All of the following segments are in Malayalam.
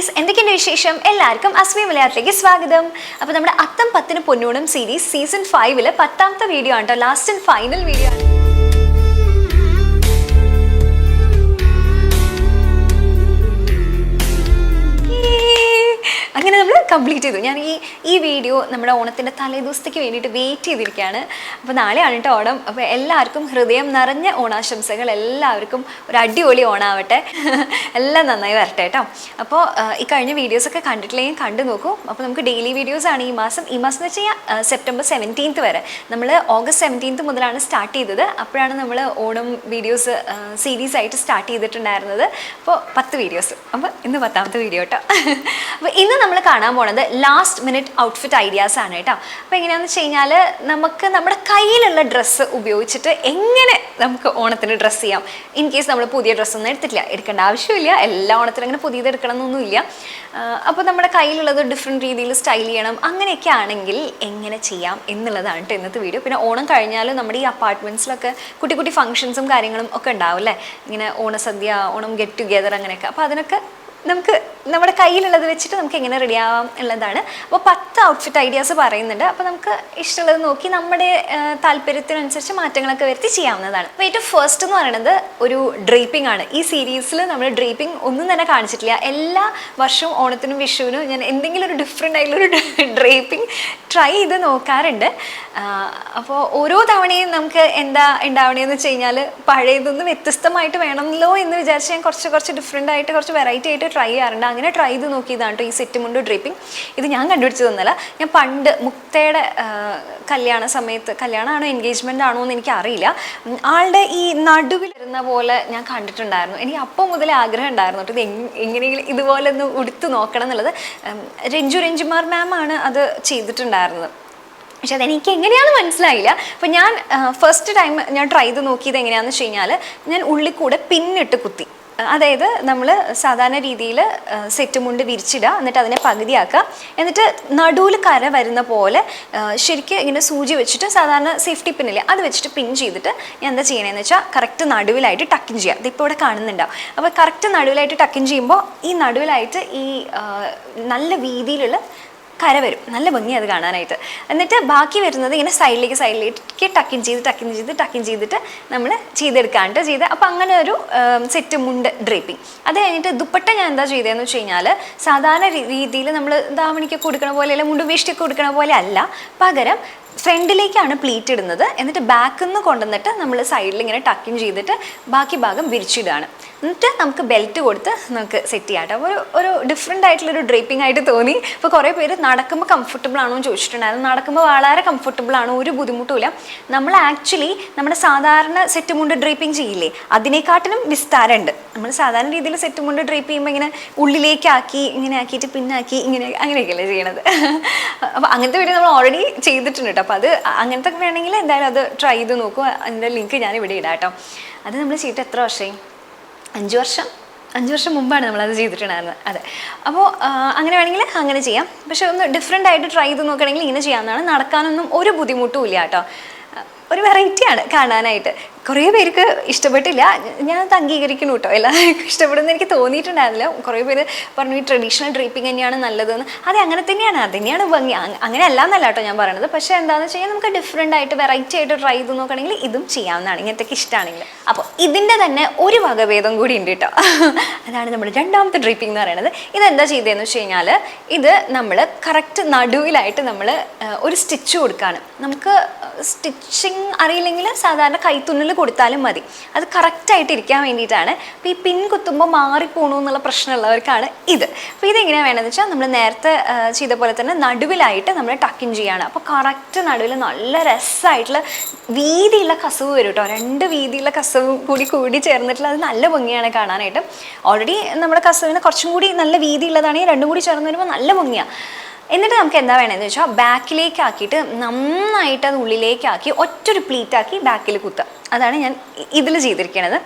ഗൈസ്, എന്തൊക്കെയുണ്ട് വിശേഷം? എല്ലാവർക്കും AsviMalayalamത്തിലേക്ക് സ്വാഗതം. അപ്പോൾ നമ്മുടെ അത്തം 10 പൊന്നോണം സീരീസ് സീസൺ 5 10ാമത്തെ വീഡിയോ ആണ് കേട്ടോ, ലാസ്റ്റ് ആൻഡ് ഫൈനൽ വീഡിയോ ആണ്. അങ്ങനെ നമ്മൾ കംപ്ലീറ്റ് ചെയ്തു. ഞാൻ ഈ വീഡിയോ നമ്മുടെ ഓണത്തിൻ്റെ തലേദിവസത്തേക്ക് വേണ്ടിയിട്ട് വെയിറ്റ് ചെയ്തിരിക്കുകയാണ്. അപ്പോൾ നാളെയാണ് കേട്ടോ ഓണം. അപ്പോൾ എല്ലാവർക്കും ഹൃദയം നിറഞ്ഞ ഓണാശംസകൾ. എല്ലാവർക്കും ഒരു അടിപൊളി ഓണാവട്ടെ, എല്ലാം നന്നായി വരട്ടെ കേട്ടോ. അപ്പോൾ ഈ കഴിഞ്ഞ വീഡിയോസൊക്കെ കണ്ടിട്ടില്ലെങ്കിൽ കണ്ടു നോക്കൂ. അപ്പോൾ നമുക്ക് ഡെയിലി വീഡിയോസാണ് ഈ മാസം എന്ന് വെച്ച് കഴിഞ്ഞാൽ സെപ്റ്റംബർ 17 വരെ. നമ്മൾ ഓഗസ്റ്റ് 17 മുതലാണ് സ്റ്റാർട്ട് ചെയ്തത്. അപ്പോഴാണ് നമ്മൾ ഓണം വീഡിയോസ് സീരീസ് ആയിട്ട് സ്റ്റാർട്ട് ചെയ്തിട്ടുണ്ടായിരുന്നത്. അപ്പോൾ 10 വീഡിയോസ്. അപ്പോൾ ഇന്ന് 10ാമത്തെ വീഡിയോ കേട്ടോ. അപ്പോൾ ഇന്ന് നമ്മൾ കാണാൻ പോണത് ലാസ്റ്റ് മിനിറ്റ് ഔട്ട്ഫിറ്റ് ഐഡിയാസ് ആണ് കേട്ടോ. അപ്പോൾ എങ്ങനെയാണെന്ന് വെച്ച് കഴിഞ്ഞാൽ നമുക്ക് നമ്മുടെ കയ്യിലുള്ള ഡ്രസ്സ് ഉപയോഗിച്ചിട്ട് എങ്ങനെ നമുക്ക് ഓണത്തിന് ഡ്രസ്സ് ചെയ്യാം. ഇൻ കേസ് നമ്മൾ പുതിയ ഡ്രസ്സൊന്നും എടുക്കേണ്ട ആവശ്യമില്ല. എല്ലാ ഓണത്തിനും അങ്ങനെ പുതിയത് എടുക്കണം എന്നൊന്നുമില്ല. അപ്പോൾ നമ്മുടെ കയ്യിലുള്ളത് ഡിഫറെൻറ്റ് രീതിയിൽ സ്റ്റൈൽ ചെയ്യണം, അങ്ങനെയൊക്കെ ആണെങ്കിൽ എങ്ങനെ ചെയ്യാം എന്നുള്ളതാണ് കേട്ടോ ഇന്നത്തെ വീഡിയോ. പിന്നെ ഓണം കഴിഞ്ഞാലും നമ്മുടെ ഈ അപ്പാർട്ട്മെൻറ്റ്സിലൊക്കെ കുട്ടി കുട്ടി ഫംഗ്ഷൻസും കാര്യങ്ങളും ഒക്കെ ഉണ്ടാവും അല്ലേ, ഇങ്ങനെ ഓണസദ്യ, ഓണം ഗെറ്റ് ടുഗെദർ അങ്ങനെയൊക്കെ. അപ്പോൾ അതിനൊക്കെ നമുക്ക് നമ്മുടെ കയ്യിലുള്ളത് വെച്ചിട്ട് നമുക്ക് എങ്ങനെ റെഡി ആവാം എന്നുള്ളതാണ്. അപ്പോൾ 10 ഔട്ട്ഫിറ്റ് ഐഡിയാസ് പറയുന്നുണ്ട്. അപ്പോൾ നമുക്ക് ഇഷ്ടമുള്ളത് നോക്കി നമ്മുടെ താല്പര്യത്തിനനുസരിച്ച് മാറ്റങ്ങളൊക്കെ വരുത്തി ചെയ്യാവുന്നതാണ്. അപ്പോൾ ഏറ്റവും ഫസ്റ്റ് എന്ന് പറയുന്നത് ഒരു ഡ്രേപ്പിംഗ് ആണ്. ഈ സീരീസിൽ നമ്മൾ ഡ്രേപ്പിംഗ് ഒന്നും തന്നെ കാണിച്ചിട്ടില്ല. എല്ലാ വർഷവും ഓണത്തിനും വിഷുവിനും ഞാൻ എന്തെങ്കിലും ഒരു ഡിഫറെൻ്റ് ആയിട്ടുള്ളൊരു ഡ്രേപ്പിംഗ് ട്രൈ ചെയ്ത് നോക്കാറുണ്ട്. അപ്പോൾ ഓരോ തവണയും നമുക്ക് എന്താ ഉണ്ടാവണേന്ന് വെച്ച് കഴിഞ്ഞാൽ പഴയതൊന്ന് വ്യത്യസ്തമായിട്ട് വേണമല്ലോ എന്ന് വിചാരിച്ച് ഞാൻ കുറച്ച് ഡിഫറെൻ്റ് ആയിട്ട് കുറച്ച് വെറൈറ്റി ആയിട്ട് ട്രൈ ചെയ്യാറുണ്ട്. അങ്ങനെ ട്രൈ ചെയ്ത് നോക്കിയതാണ് കേട്ടോ ഈ സെറ്റ് മുണ്ട് ഡ്രേപ്പിംഗ്. ഇത് ഞാൻ കണ്ടുപിടിച്ചതൊന്നുമല്ല. ഞാൻ പണ്ട് മുക്തയുടെ കല്യാണമാണോ എൻഗേജ്മെൻ്റ് ആണോ എന്ന് എനിക്കറിയില്ല, ആളുടെ ഈ നടുവിൽ വരുന്ന പോലെ ഞാൻ കണ്ടിട്ടുണ്ടായിരുന്നു. എനിക്ക് അപ്പം മുതലേ ആഗ്രഹം ഉണ്ടായിരുന്നു കേട്ടോ ഇത് എങ്ങനെയെങ്കിലും ഇതുപോലെ ഒന്ന് ഉടുത്ത് നോക്കണം എന്നുള്ളത്. രഞ്ജുമാർ മാം ആണ് അത് ചെയ്തിട്ടുണ്ടായിരുന്നത്. പക്ഷെ അതെനിക്ക് എങ്ങനെയാണെന്ന് മനസ്സിലായില്ല. അപ്പോൾ ഞാൻ ഫസ്റ്റ് ടൈം ഞാൻ ട്രൈ ചെയ്ത് നോക്കിയത് എങ്ങനെയാണെന്ന് വെച്ച് കഴിഞ്ഞാൽ ഞാൻ ഉള്ളിക്കൂടെ പിന്നിട്ട് കുത്തി. അതായത് നമ്മൾ സാധാരണ രീതിയിൽ സെറ്റ് മുണ്ട് വിരിച്ചിടുക, എന്നിട്ട് അതിനെ പകുതിയാക്കുക, എന്നിട്ട് നടുവിൽ കര വരുന്ന പോലെ ശരിക്കും ഇങ്ങനെ സൂചി വെച്ചിട്ട് സാധാരണ സേഫ്റ്റി പിന്നില്ലേ അത് വെച്ചിട്ട് പിൻ ചെയ്തിട്ട് ഞാൻ എന്താ ചെയ്യണമെന്ന് വെച്ചാൽ കറക്റ്റ് നടുവിലായിട്ട് ടക്കിൻ ചെയ്യുക. ഇതിപ്പോൾ ഇവിടെ കാണുന്നുണ്ടാവും. അപ്പോൾ കറക്റ്റ് നടുവിലായിട്ട് ടക്കിൻ ചെയ്യുമ്പോൾ ഈ നടുവിലായിട്ട് ഈ നല്ല വീതിയിലുള്ള കര വരും. നല്ല ഭംഗി അത് കാണാനായിട്ട്. എന്നിട്ട് ബാക്കി വരുന്നത് ഇങ്ങനെ സൈഡിലേക്ക് ടക്കിൻ ചെയ്തിട്ട് നമ്മൾ ചെയ്തെടുക്കാണ്ട് ചെയ്ത്. അപ്പോൾ അങ്ങനെ ഒരു സെറ്റ് മുണ്ട് ഡ്രേപ്പിംഗ്. അത് കഴിഞ്ഞിട്ട് ദുപ്പട്ട ഞാൻ എന്താ ചെയ്തതെന്ന് വെച്ച് കഴിഞ്ഞാൽ സാധാരണ രീതിയിൽ നമ്മൾ ധാവണിക്കൊക്കെ കൊടുക്കണ പോലെ അല്ല, മുണ്ട് വേഷ്ടിയൊക്കെ കൊടുക്കണ പോലെ അല്ല, പകരം ഫ്രണ്ടിലേക്കാണ് പ്ലീറ്റ് ഇടുന്നത്. എന്നിട്ട് ബാക്കിൽ നിന്ന് കൊണ്ടുവന്നിട്ട് നമ്മൾ സൈഡിൽ ഇങ്ങനെ ടക്കിൻ ചെയ്തിട്ട് ബാക്കി ഭാഗം വിരിച്ചിടുകയാണ്. എന്നിട്ട് നമുക്ക് ബെൽറ്റ് കൊടുത്ത് നമുക്ക് സെറ്റ് ചെയ്യാം കേട്ടോ. അപ്പോൾ ഒരു ഡിഫറെൻ്റ് ആയിട്ടുള്ളൊരു ഡ്രേപ്പിംഗ് ആയിട്ട് തോന്നി. അപ്പോൾ കുറേ പേര് നടക്കുമ്പോൾ കംഫർട്ടബിൾ ആണോ എന്ന് ചോദിച്ചിട്ടുണ്ടായിരുന്നു. നടക്കുമ്പോൾ വളരെ കംഫർട്ടബിൾ ആണ്, ഒരു ബുദ്ധിമുട്ടുമില്ല. നമ്മൾ ആക്ച്വലി നമ്മുടെ സാധാരണ സെറ്റ് മുണ്ട് ഡ്രേപ്പിംഗ് ചെയ്യില്ലേ, അതിനെക്കാട്ടിലും വിസ്താരമുണ്ട്. നമ്മൾ സാധാരണ രീതിയിൽ സെറ്റ് മുണ്ട് ഡ്രേപ്പ് ചെയ്യുമ്പോൾ ഇങ്ങനെ ഉള്ളിലേക്കാക്കി ഇങ്ങനെ ആക്കിയിട്ട് പിന്നാക്കി അങ്ങനെയൊക്കെയല്ലേ ചെയ്യണത്. അപ്പോൾ അങ്ങനത്തെ വീഡിയോ നമ്മൾ ഓൾറെഡി ചെയ്തിട്ടുണ്ട് കേട്ടോ. അപ്പോൾ അത് അങ്ങനത്തെ വേണമെങ്കിൽ എന്തായാലും അത് ട്രൈ ചെയ്ത് നോക്കുക. അതിൻ്റെ ലിങ്ക് ഞാൻ ഇവിടെ ഇടാം കേട്ടോ. അത് നമ്മൾ ചെയ്തിട്ട് എത്ര വർഷമായി? 5 വർഷം മുമ്പാണ് നമ്മളത് ചെയ്തിട്ടുണ്ടായിരുന്നത്. അതെ. അപ്പോൾ അങ്ങനെ വേണമെങ്കിൽ അങ്ങനെ ചെയ്യാം. പക്ഷെ ഒന്ന് ഡിഫറെൻ്റ് ആയിട്ട് ട്രൈ ചെയ്ത് നോക്കുകയാണെങ്കിൽ ഇങ്ങനെ ചെയ്യാവുന്നതാണ്. നടക്കാനൊന്നും ഒരു ബുദ്ധിമുട്ടും ഇല്ല കേട്ടോ. ഒരു വെറൈറ്റിയാണ് കാണാനായിട്ട്. കുറേ പേർക്ക് ഇഷ്ടപ്പെട്ടില്ല, ഞാൻ അത് അംഗീകരിക്കുന്നു കേട്ടോ. എല്ലാവർക്കും ഇഷ്ടപ്പെടുമെന്ന് എനിക്ക് തോന്നിയിട്ടുണ്ടായിരുന്നില്ല. കുറേ പേര് പറഞ്ഞു ഈ ട്രഡീഷണൽ ഡ്രേപ്പിംഗ് തന്നെയാണ് നല്ലതെന്ന്. അത് അങ്ങനെ തന്നെയാണ് ഭംഗി. അങ്ങനെ അല്ല എന്നല്ല കേട്ടോ ഞാൻ പറയണത്. പക്ഷേ എന്താണെന്ന് വെച്ച് കഴിഞ്ഞാൽ നമുക്ക് ഡിഫറെൻ്റ് ആയിട്ട് വെറൈറ്റി ആയിട്ട് ട്രൈ ചെയ്ത് നോക്കുകയാണെങ്കിൽ ഇതും ചെയ്യാവുന്നതാണ്, ഇങ്ങനത്തെ ഇഷ്ടമാണെങ്കിൽ. അപ്പോൾ ഇതിൻ്റെ തന്നെ ഒരു വകഭേദം കൂടി ഉണ്ട് കേട്ടോ. അതാണ് നമ്മുടെ 2ാമത്തെ ഡ്രേപ്പിംഗ് എന്ന് പറയുന്നത്. ഇതെന്താ ചെയ്തതെന്ന് വെച്ച് കഴിഞ്ഞാൽ ഇത് നമ്മൾ കറക്റ്റ് നടുവിലായിട്ട് നമ്മൾ ഒരു സ്റ്റിച്ച് കൊടുക്കുകയാണ്. നമുക്ക് സ്റ്റിച്ചിങ് അറിയില്ലെങ്കിൽ സാധാരണ കൈത്തുന്നൽ കൊടുത്താലും മതി. അത് കറക്റ്റായിട്ട് ഇരിക്കാൻ വേണ്ടിയിട്ടാണ്. അപ്പോൾ ഈ പിൻ കുത്തുമ്പോൾ മാറിപ്പോണു എന്നുള്ള പ്രശ്നമുള്ളവർക്കാണ് ഇത്. അപ്പോൾ ഇതെങ്ങനെയാണ് വേണമെന്ന് വെച്ചാൽ നമ്മൾ നേരത്തെ ചെയ്ത പോലെ തന്നെ നടുവിലായിട്ട് നമ്മൾ ടക്കിൻ ചെയ്യാണ്. അപ്പോൾ കറക്റ്റ് നടുവിൽ നല്ല രസമായിട്ടുള്ള വീതിയുള്ള കസവ് വരും കേട്ടോ. 2 വീതിയുള്ള കസവ് കൂടി ചേർന്നിട്ടുള്ള അത് നല്ല ഭംഗിയാണ് കാണാനായിട്ട്. ഓൾറെഡി നമ്മുടെ കസവിന് കുറച്ചും കൂടി നല്ല വീതിയുള്ളതാണെങ്കിൽ 2 കൂടി ചേർന്ന് വരുമ്പോൾ നല്ല ഭംഗിയാണ്. എന്നിട്ട് നമുക്ക് എന്താ വേണമെന്ന് വെച്ചാൽ ബാക്കിലേക്ക് ആക്കിയിട്ട് നന്നായിട്ട് അത് ഉള്ളിലേക്കാക്കി ഒറ്റൊരു പ്ലീറ്റാക്കി ബാക്കിൽ കുത്തുക. അതാണ് ഞാൻ ഇതിൽ ചെയ്തിരിക്കുന്നത്.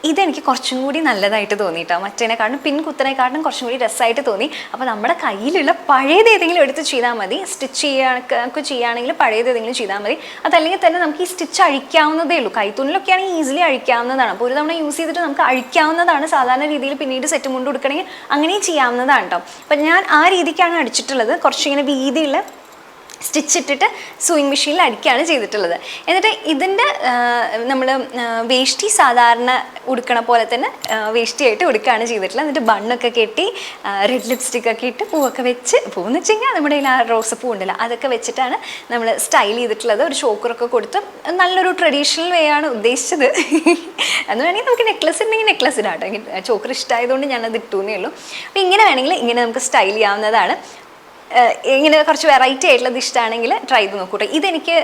ഇതെനിക്ക് കുറച്ചും കൂടി നല്ലതായിട്ട് തോന്നിയിട്ടോ, മറ്റേനെക്കാട്ടും പിൻ കുത്തനെക്കാട്ടും കുറച്ചും കൂടി രസമായിട്ട് തോന്നി. അപ്പോൾ നമ്മുടെ കയ്യിലുള്ള പഴയത് ഏതെങ്കിലും എടുത്ത് ചെയ്താൽ മതി. സ്റ്റിച്ച് ചെയ്യുകയാണെങ്കിൽ പഴയത് ഏതെങ്കിലും ചെയ്താൽ മതി. അതല്ലെങ്കിൽ തന്നെ നമുക്ക് ഈ സ്റ്റിച്ച് അഴിക്കാവുന്നതേ ഉള്ളൂ. കൈത്തുണിലൊക്കെ ആണെങ്കിൽ ഈസിലി അഴിക്കാവുന്നതാണ്. അപ്പോൾ ഒരു തവണ യൂസ് ചെയ്തിട്ട് നമുക്ക് അഴിക്കാവുന്നതാണ്. സാധാരണ രീതിയിൽ പിന്നീട് സെറ്റ് മുണ്ട് കൊടുക്കണമെങ്കിൽ അങ്ങനെയും ചെയ്യാവുന്നതാണ് കേട്ടോ. അപ്പം ഞാൻ ആ രീതിക്കാണ് അടിച്ചിട്ടുള്ളത്. കുറച്ചിങ്ങനെ വീതിയുള്ള സ്റ്റിച്ച് ഇട്ടിട്ട് സൂയിങ് മെഷീനിൽ അടിക്കുകയാണ് ചെയ്തിട്ടുള്ളത്. എന്നിട്ട് ഇതിൻ്റെ നമ്മൾ വേഷ്ടി സാധാരണ ഉടുക്കണ പോലെ തന്നെ വേഷ്ടിയായിട്ട് ഉടുക്കുകയാണ് ചെയ്തിട്ടുള്ളത്. എന്നിട്ട് ബണ്ണൊക്കെ കെട്ടി റെഡ് ലിപ്സ്റ്റിക്കൊക്കെ ഇട്ട് പൂവൊക്കെ വെച്ച്, പൂവെന്ന് വെച്ച് കഴിഞ്ഞാൽ നമ്മുടെ കയ്യിൽ ആ റോസപ്പൂ ഉണ്ടല്ലോ അതൊക്കെ വെച്ചിട്ടാണ് നമ്മൾ സ്റ്റൈൽ ചെയ്തിട്ടുള്ളത്. ഒരു ചോക്കറൊക്കെ കൊടുത്ത് നല്ലൊരു ട്രഡീഷണൽ വേ ആണ് ഉദ്ദേശിച്ചത്. എന്ന് വേണമെങ്കിൽ നമുക്ക് നെക്ലസ് ഉണ്ടെങ്കിൽ നെക്ലസ് ഇടാം കേട്ടോ. എനിക്ക് ചോക്കർ ഇഷ്ടമായതുകൊണ്ട് ഞാനത് ഇട്ടുവെന്നേ ഉള്ളൂ. അപ്പോൾ ഇങ്ങനെ വേണമെങ്കിൽ ഇങ്ങനെ നമുക്ക് സ്റ്റൈൽ ചെയ്യാവുന്നതാണ്. ഇങ്ങനെ കുറച്ച് വെറൈറ്റി ആയിട്ടുള്ളത് ഇഷ്ടമാണെങ്കിൽ ട്രൈ ചെയ്ത് നോക്കൂട്ടോ. ഇതെനിക്ക്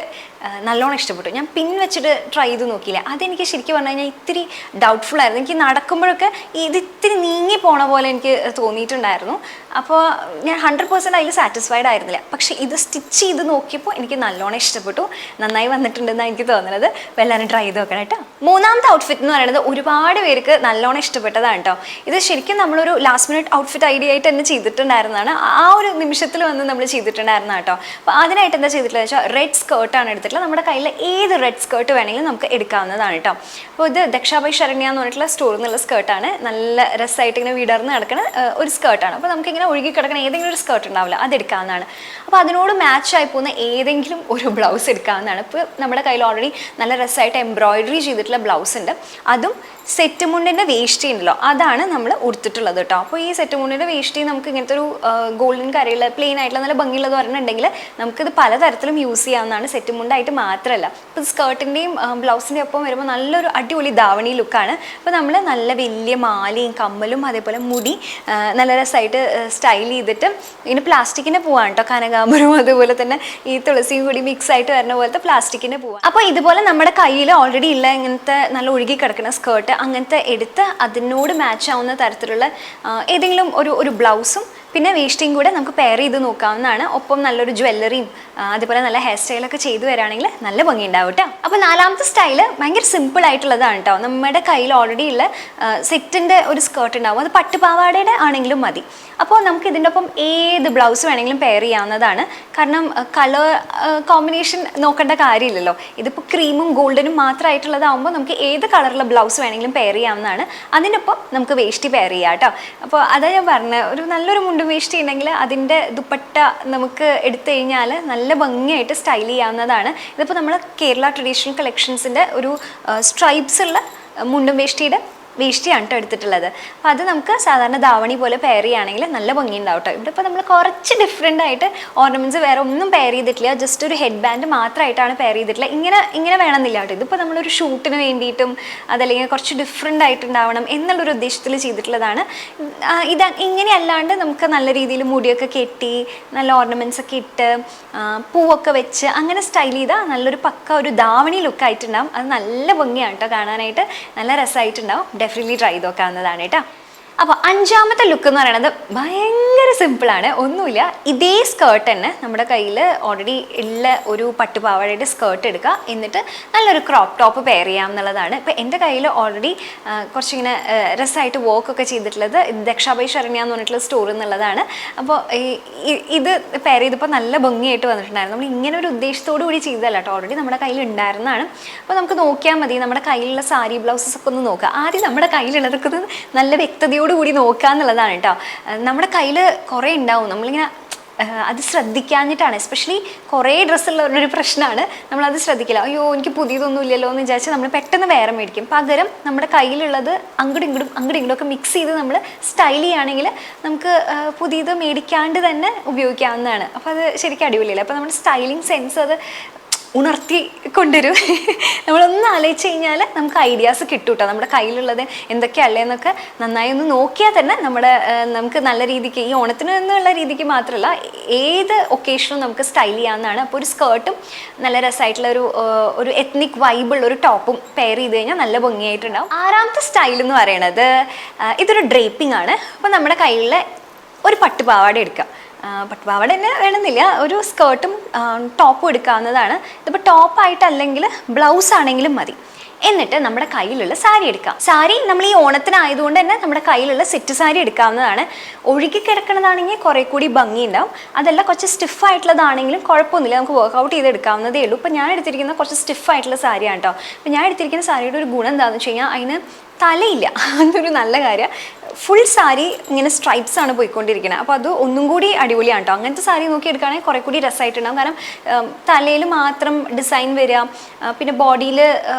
നല്ലോണം ഇഷ്ടപ്പെട്ടു. ഞാൻ പിൻ വെച്ചിട്ട് ട്രൈ ചെയ്ത് നോക്കിയില്ല. അതെനിക്ക് ശരിക്കും പറഞ്ഞു കഴിഞ്ഞാൽ ഇത്തിരി ഡൗട്ട്ഫുൾ ആയിരുന്നു. എനിക്ക് നടക്കുമ്പോഴൊക്കെ ഇത് ഇത്തിരി നീങ്ങി പോണ പോലെ എനിക്ക് തോന്നിയിട്ടുണ്ടായിരുന്നു. അപ്പോൾ ഞാൻ 100% അതിൽ സാറ്റിസ്ഫൈഡ് ആയിരുന്നില്ല. പക്ഷേ ഇത് സ്റ്റിച്ച് ചെയ്ത് നോക്കിയപ്പോൾ എനിക്ക് നല്ലോണം ഇഷ്ടപ്പെട്ടു. നന്നായി വന്നിട്ടുണ്ടെന്നാണ് എനിക്ക് തോന്നുന്നത്. അപ്പോൾ എല്ലാവരും ട്രൈ ചെയ്ത് നോക്കണം കേട്ടോ. മൂന്നാമത്തെ ഔട്ട്ഫിറ്റ് എന്ന് പറയുന്നത് ഒരുപാട് പേർക്ക് നല്ലോണം ഇഷ്ടപ്പെട്ടതാണ് കേട്ടോ. ഇത് ശരിക്കും നമ്മളൊരു ലാസ്റ്റ് മിനിറ്റ് ഔട്ട്ഫിറ്റ് ഐഡിയ ആയിട്ട് തന്നെ ചെയ്തിട്ടുണ്ടായിരുന്നതാണ്. ആ ഒരു നിമിഷത്തിൽ വന്ന് നമ്മൾ ചെയ്തിട്ടുണ്ടായിരുന്ന കേട്ടോ. അപ്പോൾ അതിനായിട്ട് എന്താ ചെയ്തിട്ടുള്ളത് വെച്ചാൽ റെഡ് സ്കേർട്ടാണ് എടുത്തിട്ടുള്ളത്. നമ്മുടെ കയ്യിൽ ഏത് റെഡ് സ്കേർട്ട് വേണമെങ്കിലും നമുക്ക് എടുക്കാവുന്നതാണ് കേട്ടോ. അപ്പോൾ ഇത് ദക്ഷാബൈ ശരണ്യ എന്ന് പറഞ്ഞിട്ടുള്ള സ്റ്റോറിൽ നിന്നുള്ള സ്കേർട്ടാണ്. നല്ല രസമായിട്ട് ഇങ്ങനെ വിടർന്ന് കിടക്കുന്ന ഒരു സ്കേർട്ടാണ്. അപ്പോൾ നമുക്കിങ്ങനെ ഒഴുകി കിടക്കുന്ന ഏതെങ്കിലും ഒരു സ്കേർട്ട് ഉണ്ടാവില്ല, അതെടുക്കാവുന്നതാണ്. അപ്പോൾ അതിനോട് മാച്ചായി പോകുന്ന ഏതെങ്കിലും ഒരു ബ്ലൗസ് എടുക്കാവുന്നതാണ്. ഇപ്പോൾ നമ്മുടെ കയ്യിൽ ഓൾറെഡി നല്ല രസമായിട്ട് എംബ്രോയിഡറി ചെയ്തിട്ടുള്ള ബ്ലൗസ് ഉണ്ട്. അതും സെറ്റ് മുണ്ടിൻ്റെ വേഷ്ടി ഉണ്ടല്ലോ അതാണ് നമ്മൾ ഉടുത്തിട്ടുള്ളത് കേട്ടോ. അപ്പോൾ ഈ സെറ്റ് മുണ്ടിൻ്റെ വേഷ്ടി നമുക്ക് ഇങ്ങനത്തെ ഒരു ഗോൾഡൻ കരയുള്ള പ്ലെയിൻ ആയിട്ടുള്ള നല്ല ഭംഗിയുള്ളത് പറഞ്ഞിട്ടുണ്ടെങ്കിൽ നമുക്കിത് പലതരത്തിലും യൂസ് ചെയ്യാവുന്നതാണ്. സെറ്റ് മുണ്ടായിട്ട് മാത്രമല്ല, ഇപ്പോൾ സ്കേർട്ടിൻ്റെയും ബ്ലൗസിൻ്റെ ഒപ്പം വരുമ്പോൾ നല്ലൊരു അടിപൊളി ധാവണി ലുക്കാണ്. അപ്പോൾ നമ്മൾ നല്ല വലിയ മാലയും കമ്മലും അതേപോലെ മുടി നല്ല രസമായിട്ട് സ്റ്റൈൽ ചെയ്തിട്ട് ഇങ്ങനെ പ്ലാസ്റ്റിക്കിൻ്റെ പൂവാണ് കേട്ടോ. കനകാമ്പരവും അതുപോലെ തന്നെ ഈ തുളസിയും കൂടി മിക്സ് ആയിട്ട് വരുന്ന പോലത്തെ പ്ലാസ്റ്റിക്കിൻ്റെ പൂവാണ്. അപ്പോൾ ഇതുപോലെ നമ്മുടെ കയ്യിൽ ഓൾറെഡി ഉള്ള ഇങ്ങനത്തെ നല്ല ഒഴുകി കിടക്കുന്ന സ്കേർട്ട് അങ്ങനത്തെ എടുത്ത് അതിനോട് മാച്ച് ആവുന്ന തരത്തിലുള്ള ഏതെങ്കിലും ഒരു ബ്ലൗസും പിന്നെ വേഷ്ടിയും കൂടെ നമുക്ക് പെയർ ചെയ്ത് നോക്കാവുന്നതാണ്. ഒപ്പം നല്ലൊരു ജ്വല്ലറിയും അതുപോലെ നല്ല ഹെയർ സ്റ്റൈലൊക്കെ ചെയ്തു വരികയാണെങ്കിൽ നല്ല ഭംഗി ഉണ്ടാവും കേട്ടോ. അപ്പോൾ നാലാമത്തെ സ്റ്റൈല് ഭയങ്കര സിമ്പിൾ ആയിട്ടുള്ളതാണ് കേട്ടോ. നമ്മുടെ കയ്യിൽ ഓൾറെഡി ഉള്ള സെറ്റിൻ്റെ ഒരു സ്കേർട്ട് ഉണ്ടാവും. അത് പട്ടുപാവാടയുടെ ആണെങ്കിലും മതി. അപ്പോൾ നമുക്ക് ഇതിൻ്റെ ഒപ്പം ഏത് ബ്ലൗസ് വേണമെങ്കിലും പെയർ ചെയ്യാവുന്നതാണ്. കാരണം കളർ കോമ്പിനേഷൻ നോക്കേണ്ട കാര്യമില്ലല്ലോ. ഇതിപ്പോൾ ക്രീമും ഗോൾഡനും മാത്രമായിട്ടുള്ളതാകുമ്പോൾ നമുക്ക് ഏത് കളറുള്ള ബ്ലൗസ് വേണമെങ്കിലും പെയർ ചെയ്യാവുന്നതാണ്. അതിനൊപ്പം നമുക്ക് വേഷ്ടി പെയർ ചെയ്യാം കേട്ടോ. അപ്പോൾ അതാ ഞാൻ പറഞ്ഞത്, ഒരു നല്ലൊരു മുണ്ടും വേഷ്ടി ഉണ്ടെങ്കിൽ അതിൻ്റെ ദുപ്പട്ട നമുക്ക് എടുത്തു കഴിഞ്ഞാൽ നല്ല ഭംഗിയായിട്ട് സ്റ്റൈൽ ചെയ്യാവുന്നതാണ്. ഇതിപ്പോൾ നമ്മൾ കേരള ട്രഡീഷണൽ കളക്ഷൻസിൻ്റെ ഒരു സ്ട്രൈപ്സ് ഉള്ള മുണ്ടും വേഷ്ടിയുടെ വേഷ്ടിയാണ് കേട്ടോ എടുത്തിട്ടുള്ളത്. അപ്പോൾ അത് നമുക്ക് സാധാരണ ധാവണി പോലെ പെയർ ചെയ്യുകയാണെങ്കിൽ നല്ല ഭംഗി ഉണ്ടാവും കേട്ടോ. ഇവിടെ ഇപ്പോൾ നമ്മൾ കുറച്ച് ഡിഫറെൻ്റ് ആയിട്ട് ഓർണമെൻറ്റ്സ് വേറെ ഒന്നും പെയർ ചെയ്തിട്ടില്ല. ജസ്റ്റ് ഒരു ഹെഡ് ബാൻഡ് മാത്രമായിട്ടാണ് പെയർ ചെയ്തിട്ടുള്ളത്. ഇങ്ങനെ വേണമെന്നില്ല കേട്ടോ. ഇതിപ്പോൾ നമ്മളൊരു ഷൂട്ടിന് വേണ്ടിയിട്ടും അതല്ലെങ്കിൽ കുറച്ച് ഡിഫറെൻ്റ് ആയിട്ടുണ്ടാവണം എന്നുള്ളൊരു ഉദ്ദേശത്തിൽ ചെയ്തിട്ടുള്ളതാണ്. ഇത് ഇങ്ങനെ അല്ലാണ്ട് നമുക്ക് നല്ല രീതിയിൽ മുടിയൊക്കെ കെട്ടി നല്ല ഓർണമെൻറ്റ്സ് ഒക്കെ ഇട്ട് പൂവൊക്കെ വെച്ച് അങ്ങനെ സ്റ്റൈൽ ചെയ്താൽ നല്ലൊരു പക്ക ഒരു ധാവണി ലുക്കായിട്ടുണ്ടാവും. അത് നല്ല ഭംഗിയാണ് കേട്ടോ കാണാനായിട്ട്. നല്ല രസമായിട്ടുണ്ടാവും. ഡെഫിനറ്റ്ലി ട്രൈ ചെയ്ത് നോക്കാവുന്നതാണ് കേട്ടോ. അപ്പോൾ അഞ്ചാമത്തെ ലുക്ക് എന്ന് പറയുന്നത് ഭയങ്കര സിമ്പിളാണ്. ഒന്നുമില്ല, ഇതേ സ്കേർട്ട് തന്നെ നമ്മുടെ കയ്യിൽ ഓൾറെഡി ഉള്ള ഒരു പട്ടുപാവാടയുടെ സ്കേർട്ട് എടുക്കുക. എന്നിട്ട് നല്ലൊരു ക്രോപ്പ് ടോപ്പ് പെയർ ചെയ്യാം എന്നുള്ളതാണ്. ഇപ്പോൾ എൻ്റെ കയ്യിൽ ഓൾറെഡി കുറച്ചിങ്ങനെ രസമായിട്ട് വോക്കൊക്കെ ചെയ്തിട്ടുള്ളത് ദക്ഷാബൈ ശരണ്യ എന്ന് പറഞ്ഞിട്ടുള്ള സ്റ്റോറിൽ നിന്നുള്ളതാണ്. അപ്പോൾ ഇത് പെയർ ചെയ്തപ്പോൾ നല്ല ഭംഗിയായിട്ട് വന്നിട്ടുണ്ടായിരുന്നു. നമ്മൾ ഇങ്ങനെ ഒരു ഉദ്ദേശത്തോടു കൂടി ചെയ്തതല്ല കേട്ടോ, ഓൾറെഡി നമ്മുടെ കയ്യിൽ ഉണ്ടായിരുന്നതാണ്. അപ്പോൾ നമുക്ക് നോക്കിയാൽ മതി, നമ്മുടെ കയ്യിലുള്ള സാരി ബ്ലൗസസ് ഒക്കെ ഒന്ന് നോക്കുക. ആദ്യം നമ്മുടെ കയ്യിലുള്ളതൊക്കെ ഒന്ന് നല്ല വ്യക്തതയോട് കൂടി നോക്കുക എന്നുള്ളതാണ് കേട്ടോ. നമ്മുടെ കയ്യിൽ കുറേ ഉണ്ടാവും, നമ്മളിങ്ങനെ അത് ശ്രദ്ധിക്കാഞ്ഞിട്ടാണ്. എസ്പെഷ്യലി കുറേ ഡ്രസ്സുള്ളവരുടെ ഒരു പ്രശ്നമാണ്, നമ്മളത് ശ്രദ്ധിക്കില്ല. അയ്യോ എനിക്ക് പുതിയതൊന്നും ഇല്ലല്ലോ എന്ന് വിചാരിച്ച് നമ്മൾ പെട്ടെന്ന് വേറെ മേടിക്കും. പകരം നമ്മുടെ കയ്യിലുള്ളത് അങ്ങോട്ടും ഇങ്ങോട്ടും ഒക്കെ മിക്സ് ചെയ്ത് നമ്മൾ സ്റ്റൈൽ ചെയ്യുകയാണെങ്കിൽ നമുക്ക് പുതിയത് മേടിക്കാണ്ട് തന്നെ ഉപയോഗിക്കാവുന്നതാണ്. അപ്പോൾ അത് ശരിക്കും അടിപൊളിയല്ലേ. അപ്പോൾ നമ്മുടെ സ്റ്റൈലിംഗ് സെൻസ് അത് ഉണർത്തി കൊണ്ടുവരും. നമ്മളൊന്ന് ആലോചിച്ച് കഴിഞ്ഞാൽ നമുക്ക് ഐഡിയാസ് കിട്ടും കേട്ടോ. നമ്മുടെ കയ്യിലുള്ളത് എന്തൊക്കെയല്ലേന്നൊക്കെ നന്നായി ഒന്ന് നോക്കിയാൽ തന്നെ നമുക്ക് നല്ല രീതിക്ക് ഈ ഓണത്തിന് എന്നുള്ള രീതിക്ക് മാത്രമല്ല ഏത് ഒക്കേഷനും നമുക്ക് സ്റ്റൈൽ ചെയ്യാവുന്നതാണ്. അപ്പോൾ ഒരു സ്കേർട്ടും നല്ല രസമായിട്ടുള്ള ഒരു എത്നിക് വൈബുള്ള ഒരു ടോപ്പും പെയർ ചെയ്ത് കഴിഞ്ഞാൽ നല്ല ഭംഗിയായിട്ടുണ്ടാവും. ആറാമത്തെ സ്റ്റൈൽ എന്ന് പറയുന്നത് ഇതൊരു ഡ്രേപ്പിംഗ് ആണ്. അപ്പോൾ നമ്മുടെ കയ്യിലുള്ള ഒരു പട്ടുപാവാട എടുക്കുക. പട്ടുപാവാട തന്നെ വേണമെന്നില്ല, ഒരു സ്കേർട്ടും ടോപ്പും എടുക്കാവുന്നതാണ്. ഇതിപ്പോൾ ടോപ്പായിട്ടല്ലെങ്കിൽ ബ്ലൗസ് ആണെങ്കിലും മതി. എന്നിട്ട് നമ്മുടെ കയ്യിലുള്ള സാരി എടുക്കാം. സാരി നമ്മൾ ഈ ഓണത്തിനായതുകൊണ്ട് തന്നെ നമ്മുടെ കയ്യിലുള്ള സെറ്റ് സാരി എടുക്കാവുന്നതാണ്. ഒഴുകി കിടക്കുന്നതാണെങ്കിൽ കുറെ കൂടി ഭംഗി ഉണ്ടാവും. അതല്ല കുറച്ച് സ്റ്റിഫായിട്ടുള്ളതാണെങ്കിലും കുഴപ്പമൊന്നുമില്ല, നമുക്ക് വർക്കൗട്ട് ചെയ്ത് എടുക്കാവുന്നതേ ഉള്ളൂ. ഇപ്പം ഞാൻ എടുത്തിരിക്കുന്ന കുറച്ച് സ്റ്റിഫായിട്ടുള്ള സാരിയാണ് കേട്ടോ. അപ്പം ഞാൻ എടുത്തിരിക്കുന്ന സാരിയുടെ ഒരു ഗുണം എന്താണെന്ന് വെച്ച് കഴിഞ്ഞാൽ അതിന് തലയില്ല, അതൊരു നല്ല കാര്യം. ഫുൾ സാരി ഇങ്ങനെ സ്ട്രൈപ്സ് ആണ് പോയിക്കൊണ്ടിരിക്കുന്നത്. അപ്പോൾ അത് ഒന്നും കൂടി അടിപൊളിയാണ് കേട്ടോ. അങ്ങനത്തെ സാരി നോക്കി എടുക്കുകയാണെങ്കിൽ കുറേ കൂടി രസമായിട്ടുണ്ടാകും. കാരണം തലയിൽ മാത്രം ഡിസൈൻ വരിക, പിന്നെ ബോഡിയിൽ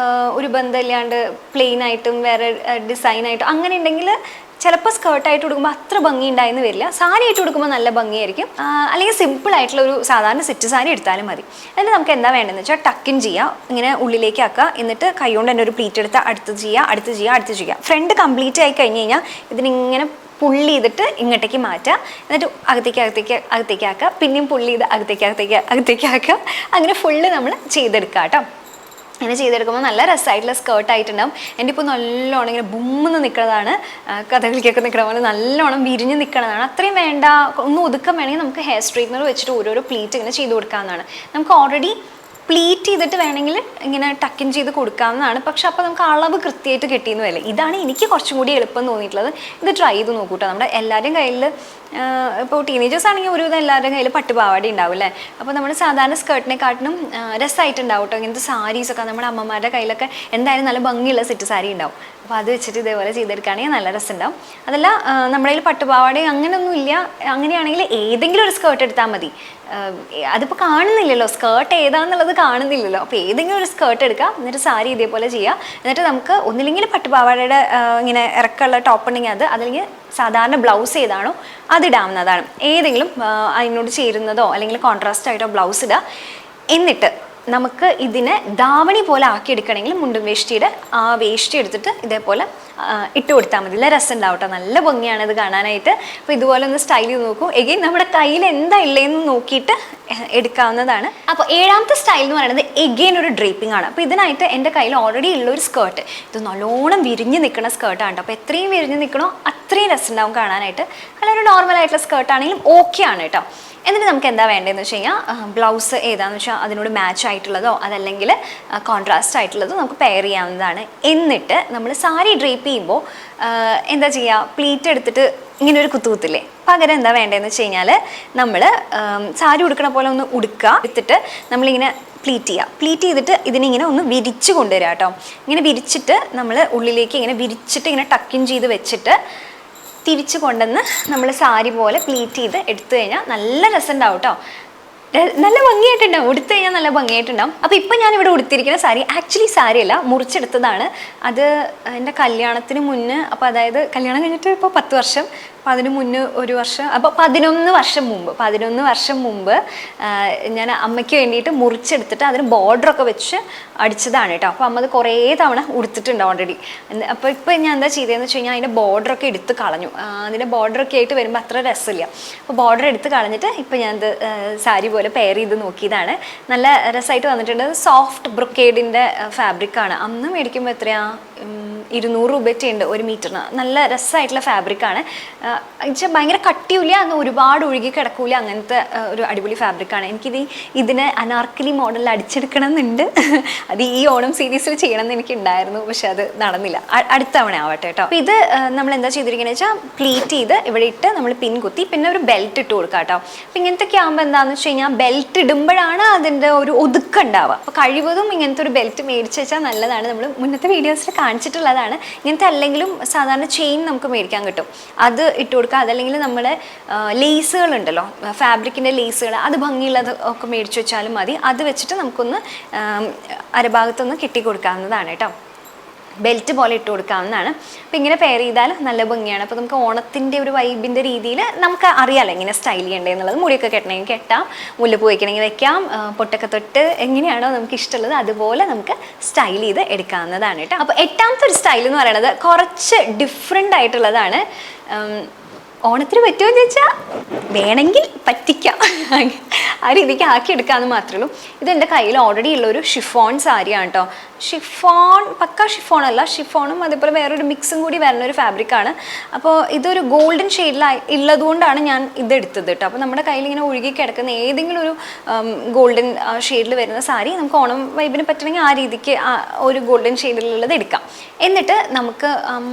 ഒരു ബന്ധമില്ലാണ്ട് പ്ലെയിൻ ആയിട്ടും വേറെ ഡിസൈനായിട്ടും അങ്ങനെ ഉണ്ടെങ്കിൽ ചിലപ്പോൾ സ്കേർട്ടായിട്ട് കൊടുക്കുമ്പോൾ അത്ര ഭംഗി ഉണ്ടായെന്ന് വരില്ല. സാരി ആയിട്ട് കൊടുക്കുമ്പോൾ നല്ല ഭംഗിയായിരിക്കും. അല്ലെങ്കിൽ സിമ്പിൾ ആയിട്ടുള്ള ഒരു സാധാരണ സെറ്റ് സാരി എടുത്താലും മതി. എന്നിട്ട് നമുക്ക് എന്താ വേണ്ടതെന്ന് വെച്ചാൽ ടക്കിൻ ചെയ്യുക, ഇങ്ങനെ ഉള്ളിലേക്ക് ആക്കുക. എന്നിട്ട് കൈകൊണ്ട് തന്നെ ഒരു പ്ലീറ്റ് എടുത്ത് അടുത്ത് ചെയ്യുക. ഫ്രണ്ട് കംപ്ലീറ്റ് ആയി കഴിഞ്ഞ് കഴിഞ്ഞാൽ ഇതിനിങ്ങനെ പുള്ളി ചെയ്തിട്ട് ഇങ്ങോട്ടേക്ക് മാറ്റുക. എന്നിട്ട് അകത്തേക്ക് ആക്കുക. പിന്നെയും പുള്ളി ചെയ്ത് അകത്തേക്ക് ആക്കുക. അങ്ങനെ ഫുള്ള് നമ്മൾ ചെയ്തെടുക്കുക കേട്ടോ. ഇങ്ങനെ ചെയ്തെടുക്കുമ്പോൾ നല്ല രസമായിട്ടുള്ള സ്കേർട്ടായിട്ടുണ്ടാവും. എൻ്റെ ഇപ്പോൾ നല്ലോണം ഇങ്ങനെ ബുമ്മെന്ന് നിൽക്കുന്നതാണ്, കഥകളിക്കൊക്കെ നിൽക്കണ പോലെ നല്ലോണം വിരിഞ്ഞ് നിൽക്കുന്നതാണ്. അത്രയും വേണ്ട, ഒന്ന് ഒതുക്കം വേണമെങ്കിൽ നമുക്ക് ഹെയർ സ്ട്രെയിറ്റ്നർ വെച്ചിട്ട് ഓരോരോ പ്ലീറ്റ് ഇങ്ങനെ ചെയ്ത് കൊടുക്കാവുന്നതാണ്. നമുക്ക് ഓൾറെഡി പ്ലീറ്റ് ചെയ്തിട്ട് വേണമെങ്കിൽ ഇങ്ങനെ ടക്കിൻ ചെയ്ത് കൊടുക്കാവുന്നതാണ്. പക്ഷെ അപ്പോൾ നമുക്ക് അളവ് കൃത്യമായിട്ട് കിട്ടിയെന്ന് വരില്ല. ഇതാണ് എനിക്ക് കുറച്ചും കൂടി എളുപ്പം തോന്നിയിട്ടുള്ളത്. ഇത് ട്രൈ ചെയ്ത് നോക്കൂട്ടോ. നമ്മുടെ എല്ലാവരുടെയും കയ്യിൽ ഇപ്പോൾ ടീനേജേഴ്സ് ആണെങ്കിൽ ഒരുവിധം എല്ലാവരുടെയും കയ്യിൽ പട്ടുപാവാടി ഉണ്ടാവും അല്ലേ. അപ്പോൾ നമ്മൾ സാധാരണ സ്കേർട്ടിനെക്കാട്ടിനും രസമായിട്ടുണ്ടാവും കേട്ടോ. ഇങ്ങനത്തെ സാരീസൊക്കെ നമ്മുടെ അമ്മമാരുടെ കയ്യിലൊക്കെ എന്തായാലും നല്ല ഭംഗിയുള്ള സെറ്റ് സാരി ഉണ്ടാവും. അപ്പോൾ അത് വെച്ചിട്ട് ഇതേപോലെ ചെയ്തെടുക്കുകയാണെങ്കിൽ നല്ല രസമുണ്ടാവും. അതല്ല നമ്മുടെ കയ്യിൽ പട്ടുപാവാടി അങ്ങനെയൊന്നും ഇല്ല, അങ്ങനെയാണെങ്കിൽ ഏതെങ്കിലും ഒരു സ്കേർട്ട് എടുത്താൽ മതി. അതിപ്പോൾ കാണുന്നില്ലല്ലോ, സ്കേർട്ട് ഏതാണെന്നുള്ളത് കാണുന്നില്ലല്ലോ. അപ്പോൾ ഏതെങ്കിലും ഒരു സ്കേർട്ട് എടുക്കുക, എന്നിട്ട് സാരി ഇതേപോലെ ചെയ്യുക. എന്നിട്ട് നമുക്ക് ഒന്നില്ലെങ്കിൽ പട്ടുപാവാടയുടെ ഇങ്ങനെ ഇറക്കമുള്ള ടോപ്പ് ഉണ്ടെങ്കിൽ അത്, അതല്ലെങ്കിൽ സാധാരണ ബ്ലൗസ് ഏതാണോ അതിടാവുന്നതാണ്. ഏതെങ്കിലും അതിനോട് ചേരുന്നതോ അല്ലെങ്കിൽ കോൺട്രാസ്റ്റ് ആയിട്ടോ ബ്ലൗസ് ഇടുക. എന്നിട്ട് നമുക്ക് ഇതിനെ ധാവണി പോലെ ആക്കിയെടുക്കണമെങ്കിൽ മുണ്ടും വേഷ്ടിയുടെ ആ വേഷ്ടി എടുത്തിട്ട് ഇതേപോലെ ഇട്ട് കൊടുത്താൽ മതി. നല്ല രസം ഉണ്ടാവും കേട്ടോ, നല്ല ഭംഗിയാണ് ഇത് കാണാനായിട്ട്. അപ്പോൾ ഇതുപോലെ ഒന്ന് സ്റ്റൈൽ ചെയ്ത് നോക്കൂ. എഗെയിൻ നമ്മുടെ കയ്യിൽ എന്താ ഉള്ളതെന്ന് നോക്കിയിട്ട് എടുക്കാവുന്നതാണ്. അപ്പോൾ ഏഴാമത്തെ സ്റ്റൈൽ എന്ന് പറയുന്നത് എഗെയിൻ ഒരു ഡ്രേപ്പിംഗ് ആണ്. അപ്പോൾ ഇതിനായിട്ട് എൻ്റെ കയ്യിൽ ഓൾറെഡി ഉള്ളൊരു സ്കേർട്ട്, ഇത് നല്ലോണം വിരിഞ്ഞ് നിൽക്കുന്ന സ്കേർട്ടാണ്. അപ്പോൾ എത്രയും വിരിഞ്ഞ് നിൽക്കണോ അത്രയും രസം ഉണ്ടാവും കാണാനായിട്ട്. അല്ലെങ്കിൽ ഒരു നോർമൽ ആയിട്ടുള്ള സ്കേർട്ടാണെങ്കിലും ഓക്കെ ആണ് കേട്ടോ. എന്നിട്ട് നമുക്ക് എന്താ വേണ്ടതെന്ന് വെച്ച് കഴിഞ്ഞാൽ ബ്ലൗസ് ഏതാണെന്ന് വെച്ചാൽ അതിനോട് മാച്ച് ആയിട്ടുള്ളതോ അതല്ലെങ്കിൽ കോൺട്രാസ്റ്റ് ആയിട്ടുള്ളതോ നമുക്ക് പെയർ ചെയ്യാവുന്നതാണ്. എന്നിട്ട് നമ്മൾ സാരി ഡ്രേപ്പ് ചെയ്യുമ്പോൾ എന്താ ചെയ്യുക, പ്ലീറ്റ് എടുത്തിട്ട് ഇങ്ങനെ ഒരു കുത്തുകുത്തില്ലേ, പകരം എന്താ വേണ്ടതെന്ന് വെച്ച് കഴിഞ്ഞാൽ നമ്മൾ സാരി ഉടുക്കണ പോലെ ഒന്ന് എടുത്തിട്ട് നമ്മളിങ്ങനെ പ്ലീറ്റ് ചെയ്തിട്ട് ഇതിനിങ്ങനെ ഒന്ന് വിരിച്ച് കൊണ്ടുവരിക കേട്ടോ. ഇങ്ങനെ വിരിച്ചിട്ട് നമ്മൾ ഉള്ളിലേക്ക് ഇങ്ങനെ വിരിച്ചിട്ട് ഇങ്ങനെ ടക്കിൻ ചെയ്ത് വെച്ചിട്ട് തിരിച്ചു കൊണ്ടുവന്ന് നമ്മൾ സാരി പോലെ പ്ലീറ്റ് ചെയ്ത് എടുത്തു കഴിഞ്ഞാൽ നല്ല രസം ഉണ്ടാവും കേട്ടോ. നല്ല ഭംഗിയായിട്ടുണ്ടാവും, ഉടുത്തു കഴിഞ്ഞാൽ നല്ല ഭംഗിയായിട്ടുണ്ടാവും. അപ്പോൾ ഇപ്പം ഞാനിവിടെ ഉടുത്തിരിക്കുന്ന സാരി ആക്ച്വലി സാരിയല്ല, മുറിച്ചെടുത്തതാണ്. അത് എൻ്റെ കല്യാണത്തിന് മുന്നേ, അപ്പോൾ അതായത് കല്യാണം കഴിഞ്ഞിട്ട് ഇപ്പോൾ 10 വർഷം, അപ്പോൾ അതിന് മുന്നേ ഒരു വർഷം, അപ്പോൾ 11 വർഷം മുമ്പ് ഞാൻ അമ്മയ്ക്ക് വേണ്ടിയിട്ട് മുറിച്ചെടുത്തിട്ട് അതിന് ബോർഡറൊക്കെ വെച്ച് അടിച്ചതാണ് കേട്ടോ. അപ്പോൾ അമ്മ അത് കുറേ തവണ ഉടുത്തിട്ടുണ്ട് ഓൾറെഡി. അപ്പോൾ ഇപ്പോൾ ഞാൻ എന്താ ചെയ്തതെന്ന് വെച്ച് കഴിഞ്ഞാൽ അതിൻ്റെ ബോർഡറൊക്കെ എടുത്ത് കളഞ്ഞു. അതിൻ്റെ ബോർഡറൊക്കെ ആയിട്ട് വരുമ്പോൾ അത്ര രസമില്ല. അപ്പോൾ ബോർഡർ എടുത്ത് കളഞ്ഞിട്ട് ഇപ്പോൾ ഞാനത് സാരി പോലെ പെയർ ചെയ്ത് നോക്കിയതാണ്. നല്ല രസമായിട്ട് വന്നിട്ടുണ്ട്. സോഫ്റ്റ് ബ്രൊക്കേഡിൻ്റെ ഫാബ്രിക്കാണ്. അന്ന് മേടിക്കുമ്പോൾ എത്രയാണ്, 200 രൂപയൊക്കെ ഉണ്ട് 1 മീറ്ററിന്. നല്ല രസമായിട്ടുള്ള ഫാബ്രിക്കാണ്. ഭയങ്കര കട്ടിയില്ല, അന്ന് ഒരുപാട് ഒഴുകി കിടക്കൂല, അങ്ങനത്തെ ഒരു അടിപൊളി ഫാബ്രിക്കാണ്. ഇതിനെ അനാർക്കലി മോഡലിൽ അടിച്ചെടുക്കണം എന്നുണ്ട്. അത് ഈ ഓണം സീരീസിൽ ചെയ്യണം എന്ന് എനിക്കുണ്ടായിരുന്നു, പക്ഷെ അത് നടന്നില്ല. അടുത്ത തവണ ആവട്ടെ കേട്ടോ. അപ്പോൾ ഇത് നമ്മൾ എന്താ ചെയ്തിരിക്കുന്നത് വെച്ചാൽ പ്ലീറ്റ് ചെയ്ത് ഇവിടെ ഇട്ട് നമ്മൾ പിൻ കുത്തി പിന്നെ ഒരു ബെൽറ്റ് ഇട്ട് കൊടുക്കുക കേട്ടോ. അപ്പം ഇങ്ങനത്തെയൊക്കെ ആകുമ്പോൾ എന്താണെന്ന് വെച്ച് കഴിഞ്ഞാൽ ബെൽറ്റ് ഇടുമ്പോഴാണ് അതിൻ്റെ ഒരു ഒതുക്കം ഉണ്ടാവുക. അപ്പോൾ കഴിവതും ഇങ്ങനത്തെ ഒരു ബെൽറ്റ് മേടിച്ച് വെച്ചാൽ നല്ലതാണ്. നമ്മൾ മുന്നത്തെ വീഡിയോസിൽ കാണിച്ചിട്ടുള്ളതാണ്. ഇങ്ങനത്തെ അല്ലെങ്കിലും സാധാരണ ചെയിൻ നമുക്ക് മേടിക്കാൻ കിട്ടും, അത് ഇട്ട് കൊടുക്കുക. അതല്ലെങ്കിൽ നമ്മൾ ലേസുകളുണ്ടല്ലോ, ഫാബ്രിക്കിൻ്റെ ലേസുകൾ, അത് ഭംഗിയുള്ളത് ഒക്കെ മേടിച്ച് വെച്ചാലും മതി. അത് വെച്ചിട്ട് നമുക്കൊന്ന് അരഭാഗത്തൊന്ന് കെട്ടി കൊടുക്കാവുന്നതാണ് കേട്ടോ. ബെൽറ്റ് പോലെ ഇട്ട് കൊടുക്കാവുന്നതാണ്. അപ്പോൾ ഇങ്ങനെ പെയർ ചെയ്താൽ നല്ല ഭംഗിയാണ്. അപ്പോൾ നമുക്ക് ഓണത്തിൻ്റെ ഒരു വൈബിൻ്റെ രീതിയിൽ നമുക്ക് അറിയാമല്ലോ എങ്ങനെ സ്റ്റൈൽ ചെയ്യേണ്ടതെന്നുള്ളത്. മുടിയൊക്കെ കെട്ടണമെങ്കിൽ കെട്ടാം, മുല്ലപ്പൂ വയ്ക്കണമെങ്കിൽ വെക്കാം, പൊട്ടൊക്കെ തൊട്ട് എങ്ങനെയാണോ നമുക്ക് ഇഷ്ടമുള്ളത് അതുപോലെ നമുക്ക് സ്റ്റൈൽ ചെയ്ത് എടുക്കാവുന്നതാണ് കേട്ടോ. അപ്പോൾ എട്ടാമത്തെ ഒരു സ്റ്റൈൽ എന്ന് പറയുന്നത് കുറച്ച് ഡിഫറെൻ്റ് ആയിട്ടുള്ളതാണ്. ഓണത്തിന് പറ്റുമോ എന്ന് ചോദിച്ചാൽ വേണമെങ്കിൽ പറ്റിക്കാം. ആ രീതിക്ക് ആക്കിയെടുക്കാമെന്ന് മാത്രമേ ഉള്ളൂ. ഇത് എൻ്റെ കയ്യിൽ ഓൾറെഡി ഉള്ളൊരു ഷിഫോൺ സാരിയാണ് കേട്ടോ. പക്ക ഷിഫോൺ അല്ല, ഷിഫോണും അതേപോലെ വേറൊരു മിക്സും കൂടി വരുന്ന ഒരു ഫാബ്രിക്കാണ്. അപ്പോൾ ഇതൊരു ഗോൾഡൻ ഷെയ്ഡിലായി ഉള്ളതുകൊണ്ടാണ് ഞാൻ ഇതെടുത്തത് കേട്ടോ. അപ്പോൾ നമ്മുടെ കയ്യിൽ ഇങ്ങനെ ഒഴുകി കിടക്കുന്ന ഏതെങ്കിലും ഒരു ഗോൾഡൻ ഷെയ്ഡിൽ വരുന്ന സാരി നമുക്ക് ഓണം വൈബിന് പറ്റണമെങ്കിൽ ആ രീതിക്ക് ഒരു ഗോൾഡൻ ഷെയ്ഡിലുള്ളത് എടുക്കാം. എന്നിട്ട് നമുക്ക്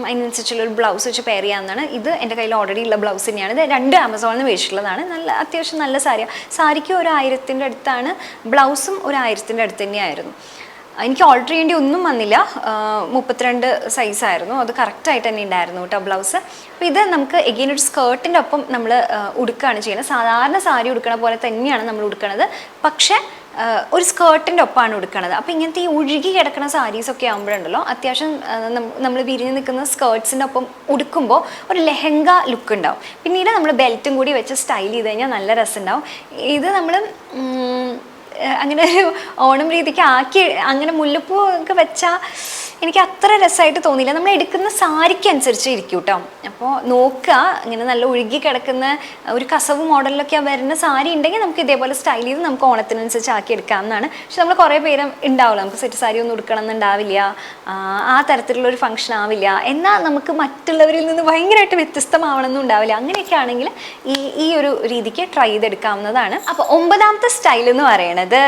അതിനനുസരിച്ചുള്ളൊരു ബ്ലൗസ് വെച്ച് പെയർ ചെയ്യാവുന്നതാണ്. ഇത് എൻ്റെ കയ്യിൽ ഓൾറെഡി ഉള്ള ബ്ലൗസ് തന്നെയാണ്. ഇത് 2 ആമസോണിൽ നിന്ന് മേടിച്ചിട്ടുള്ളതാണ്. അത്യാവശ്യം നല്ല സാരിയാണ്. സാരിക്ക് 1000-ൻ്റെ അടുത്താണ്, ബ്ലൗസും 1000-ൻ്റെ അടുത്ത് തന്നെയായിരുന്നു. എനിക്ക് ഓൾട്ടർ ചെയ്യേണ്ടി ഒന്നും വന്നില്ല. 32 സൈസായിരുന്നു, അത് കറക്റ്റായിട്ട് തന്നെ ഉണ്ടായിരുന്നു കേട്ടോ ബ്ലൗസ്. അപ്പോൾ ഇത് നമുക്ക് എഗെയിൻ ഒരു സ്കേർട്ടിൻ്റെ ഒപ്പം നമ്മൾ ഉടുക്കുകയാണ് ചെയ്യുന്നത്. സാധാരണ സാരി ഉടുക്കണ പോലെ തന്നെയാണ് നമ്മൾ ഉടുക്കണത്, പക്ഷേ ഒരു സ്കേർട്ടിൻ്റെ ഒപ്പമാണ് ഉടുക്കണത്. അപ്പോൾ ഇങ്ങനത്തെ ഈ ഒഴുകി കിടക്കുന്ന സാരീസൊക്കെ ആകുമ്പോഴുണ്ടല്ലോ അത്യാവശ്യം നമ്മൾ വിരിഞ്ഞ് നിൽക്കുന്ന സ്കേർട്സിൻ്റെ ഒപ്പം ഉടുക്കുമ്പോൾ ഒരു ലെഹങ്ക ലുക്ക് ഉണ്ടാവും. പിന്നീട് നമ്മൾ ബെൽറ്റും കൂടി വെച്ച് സ്റ്റൈൽ ചെയ്ത് കഴിഞ്ഞാൽ നല്ല രസമുണ്ടാവും. ഇത് നമ്മൾ അങ്ങനെ ഒരു ഓണം രീതിക്ക് ആക്കി അങ്ങനെ മുല്ലപ്പൂ ഒക്കെ വെച്ചാൽ എനിക്ക് അത്ര രസമായിട്ട് തോന്നിയില്ല. നമ്മൾ എടുക്കുന്ന സാരിക്ക് അനുസരിച്ച് ഇരിക്കും കേട്ടോ. അപ്പോൾ നോക്കുക, ഇങ്ങനെ നല്ല ഒഴുകി കിടക്കുന്ന ഒരു കസവ് മോഡലിലൊക്കെ വരുന്ന സാരി ഉണ്ടെങ്കിൽ നമുക്ക് ഇതേപോലെ സ്റ്റൈൽ ചെയ്ത് നമുക്ക് ഓണത്തിനനുസരിച്ച് ആക്കി എടുക്കാവുന്നതാണ്. പക്ഷെ നമ്മൾ കുറേ പേര് ഉണ്ടാവില്ല, നമുക്ക് സെറ്റ് സാരി ഒന്നും ഉടുക്കണം എന്നുണ്ടാവില്ല, ആ തരത്തിലുള്ളൊരു ഫംഗ്ഷൻ ആവില്ല, എന്നാൽ നമുക്ക് മറ്റുള്ളവരിൽ നിന്ന് ഭയങ്കരമായിട്ട് വ്യത്യസ്തമാവണമെന്നും ഉണ്ടാവില്ല. അങ്ങനെയൊക്കെ ആണെങ്കിൽ ഈ ഒരു രീതിക്ക് ട്രൈ ചെയ്തെടുക്കാവുന്നതാണ്. അപ്പോൾ 9ാമത്തെ സ്റ്റൈൽ എന്ന് പറയുന്നത്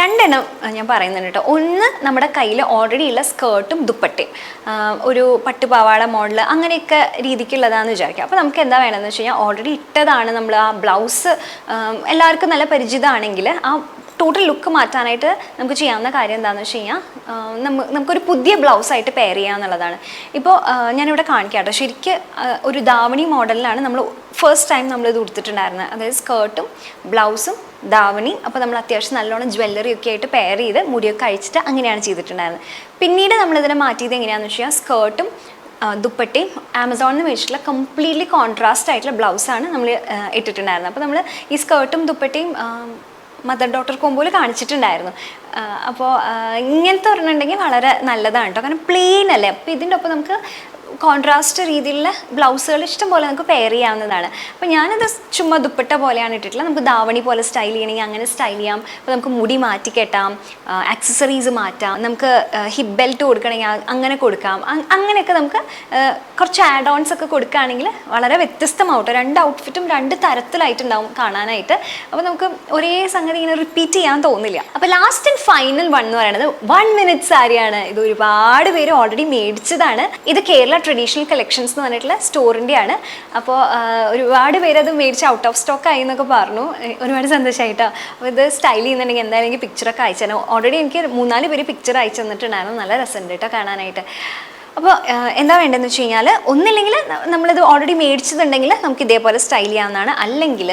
2 എണ്ണം ഞാൻ പറയുന്നുണ്ട് കേട്ടോ. ഒന്ന് നമ്മുടെ കയ്യിൽ ഓൾറെഡി ഉള്ള സ്കേർട്ടും ദുപ്പട്ടയും, ഒരു പട്ടുപാവാട മോഡൽ അങ്ങനെയൊക്കെ രീതിക്കുള്ളതാണെന്ന് വിചാരിക്കാം. അപ്പോൾ നമുക്ക് എന്താ വേണമെന്ന് വെച്ച് കഴിഞ്ഞാൽ ഓൾറെഡി ഇട്ടതാണ് നമ്മൾ ആ ബ്ലൗസ് എല്ലാവർക്കും നല്ല പരിചിതമാണെങ്കിൽ ആ ടോട്ടൽ ലുക്ക് മാറ്റാനായിട്ട് നമുക്ക് ചെയ്യാവുന്ന കാര്യം എന്താണെന്ന് വെച്ച് കഴിഞ്ഞാൽ നമുക്കൊരു പുതിയ ബ്ലൗസായിട്ട് പെയർ ചെയ്യുക എന്നുള്ളതാണ്. ഇപ്പോൾ ഞാനിവിടെ കാണിക്കാം കേട്ടോ. ശരിക്കും ഒരു ധാവണി മോഡലിലാണ് നമ്മൾ ഫസ്റ്റ് ടൈം നമ്മളിത് ഉടുത്തിട്ടുണ്ടായിരുന്നത്. അതായത് സ്കേർട്ടും ബ്ലൗസും ധാവണി. അപ്പോൾ നമ്മൾ അത്യാവശ്യം നല്ലോണം ജ്വല്ലറി ഒക്കെ ആയിട്ട് പെയർ ചെയ്ത് മുടിയൊക്കെ അഴിച്ചിട്ട് അങ്ങനെയാണ് ചെയ്തിട്ടുണ്ടായിരുന്നത്. പിന്നീട് നമ്മളിതിനെ മാറ്റിയത് എങ്ങനെയാണെന്ന് വെച്ച് കഴിഞ്ഞാൽ സ്കേർട്ടും ദുപ്പട്ടയും ആമസോണിൽ നിന്ന് മേടിച്ചിട്ടുള്ള കംപ്ലീറ്റ്ലി കോൺട്രാസ്റ്റ് ആയിട്ടുള്ള ബ്ലൗസാണ് നമ്മൾ ഇട്ടിട്ടുണ്ടായിരുന്നത്. അപ്പോൾ നമ്മൾ ഈ സ്കേർട്ടും ദുപ്പട്ടയും മദർ ഡോട്ടർ കോമ്പോയിൽ കാണിച്ചിട്ടുണ്ടായിരുന്നു. അപ്പോൾ ഇങ്ങനത്തെ പറഞ്ഞിട്ടുണ്ടെങ്കിൽ വളരെ നല്ലതാണ് കേട്ടോ, കാരണം പ്ലെയിൻ അല്ലേ. അപ്പോൾ ഇതിൻ്റെ ഒപ്പം നമുക്ക് കോൺട്രാസ്റ്റ് രീതിയിലുള്ള ബ്ലൗസുകൾ ഇഷ്ടം പോലെ നമുക്ക് പെയർ ചെയ്യാവുന്നതാണ്. അപ്പോൾ ഞാനത് ചുമ്മാ ദുപ്പട്ട പോലെയാണ് ഇട്ടിട്ടുള്ളത്. നമുക്ക് ധാവണി പോലെ സ്റ്റൈൽ ചെയ്യണമെങ്കിൽ അങ്ങനെ സ്റ്റൈൽ ചെയ്യാം. അപ്പോൾ നമുക്ക് മുടി മാറ്റി കെട്ടാം, ആക്സസറീസ് മാറ്റാം, നമുക്ക് ഹിപ്പ് ബെൽറ്റ് കൊടുക്കണമെങ്കിൽ അങ്ങനെ കൊടുക്കാം. അങ്ങനെയൊക്കെ നമുക്ക് കുറച്ച് ആഡ് ഓൺസ് ഒക്കെ കൊടുക്കുകയാണെങ്കിൽ വളരെ വ്യത്യസ്തമാവട്ടെ. 2 ഔട്ട്ഫിറ്റും 2 തരത്തിലായിട്ടുണ്ടാവും കാണാനായിട്ട്. അപ്പോൾ നമുക്ക് ഒരേ സംഗതി ഇങ്ങനെ റിപ്പീറ്റ് ചെയ്യാൻ തോന്നില്ല. അപ്പോൾ ലാസ്റ്റ് ആൻഡ് ഫൈനൽ വൺ എന്ന് പറയുന്നത് 1 മിനിറ്റ് സാരിയാണ്. ഇത് ഒരുപാട് പേര് ഓൾറെഡി മേടിച്ചതാണ്. ഇത് കേരള ട്രഡീഷണൽ കളക്ഷൻസ് എന്ന് പറഞ്ഞിട്ടുള്ള സ്റ്റോറിൻ്റെയാണ്. അപ്പോൾ ഒരുപാട് പേര് അത് മേടിച്ച് ഔട്ട് ഓഫ് സ്റ്റോക്ക് ആയി എന്നൊക്കെ പറഞ്ഞു. ഒരുപാട് സന്തോഷമായിട്ടോ. അപ്പോൾ ഇത് സ്റ്റൈൽ ചെയ്യുന്നുണ്ടെങ്കിൽ എന്തായാലും എനിക്ക് പിക്ചറൊക്കെ അയച്ചു തരാം. ഓൾറെഡി എനിക്ക് 3-4 പേര് പിക്ചർ അയച്ചു തന്നിട്ടുണ്ടായിരുന്നു. നല്ല രസമുണ്ട് കേട്ടോ കാണാനായിട്ട്. അപ്പോൾ എന്താ വേണ്ടതെന്ന് വെച്ച് കഴിഞ്ഞാൽ ഒന്നില്ലെങ്കിൽ നമ്മളിത് ഓൾറെഡി മേടിച്ചതുണ്ടെങ്കിൽ നമുക്ക് ഇതേപോലെ സ്റ്റൈൽ ചെയ്യാവുന്നതാണ്. അല്ലെങ്കിൽ